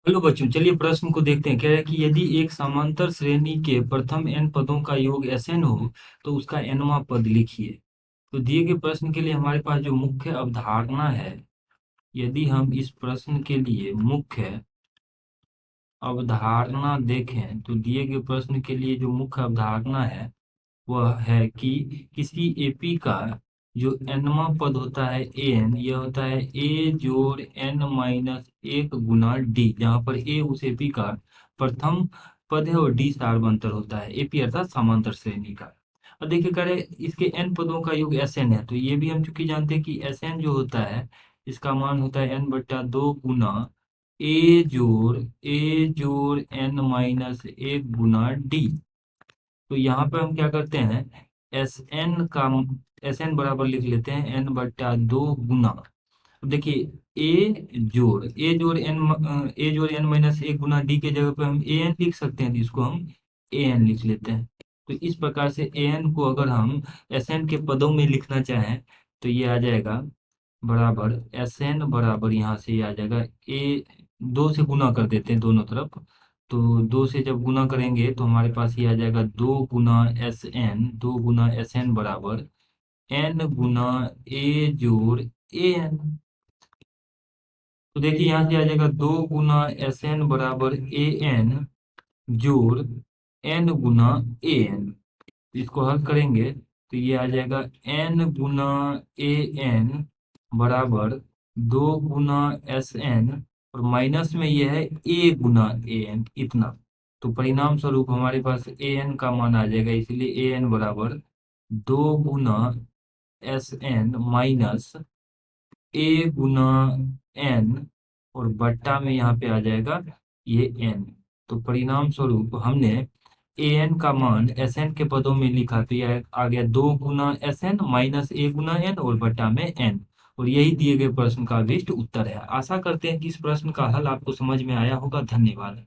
Hello बच्चों, चलिए प्रश्न को देखते हैं। कह रहा है कि यदि एक समांतर श्रेणी के प्रथम n पदों का योग Sn हो तो उसका nवां पद लिखिए। तो दिए गए प्रश्न के लिए हमारे पास जो मुख्य अवधारणा है, यदि हम इस प्रश्न के लिए मुख्य अवधारणा देखें तो दिए गए प्रश्न के लिए जो मुख्य अवधारणा है वह है कि किसी एपी का जो nवां पद होता है an, यह होता है a जोड़ n माइनस एक गुना d, जहाँ पर a उस एपी का प्रथम पद है और d सार्वंतर होता है एपी अर्थात समांतर श्रेणी का। अब देखिए करे इसके n पदों का योग Sn है, तो ये भी हम चूंकि जानते हैं कि Sn जो होता है इसका मान होता है n/2 a जोड़ n माइनस एक गुना d। तो यहाँ पे हम क्या करते हैं, एस एन का एस एन बराबर लिख लेते हैं n/2 गुना। अब देखिए ए जोड़ एन माइनस एक गुना डी के जगह पे हम ए एन लिख सकते हैं, तो इसको हम ए एन लिख लेते हैं। तो इस प्रकार से ए एन को अगर हम एस एन के पदों में लिखना चाहें तो ये आ जाएगा बराबर एस एन बराबर, यहाँ से ये आ जाएगा ए, दो से गुना कर देते हैं दोनों तरफ। तो दो से जब गुना करेंगे तो हमारे पास ये आ जाएगा दो गुना एस एन बराबर एन गुना ए जोड़ ए एन। तो देखिए यहाँ से आ जाएगा 2 गुना Sn बराबर an जोड़ n गुना an। इसको हल करेंगे तो ये आ जाएगा n गुना an बराबर 2 गुना Sn, और माइनस में ये है a गुना an इतना। तो परिणाम स्वरूप हमारे पास an का मान आ जाएगा, इसलिए an बराबर 2 गुना Sn माइनस ए गुना एन, और बट्टा में यहाँ पे आ जाएगा ये एन। तो परिणाम स्वरूप हमने ए एन का मान एस एन के पदों में लिखा, तो यह आ गया 2 गुना Sn माइनस ए गुना एन और बट्टा में एन। और यही दिए गए प्रश्न का अभीष्ट उत्तर है। आशा करते हैं कि इस प्रश्न का हल आपको समझ में आया होगा। धन्यवाद।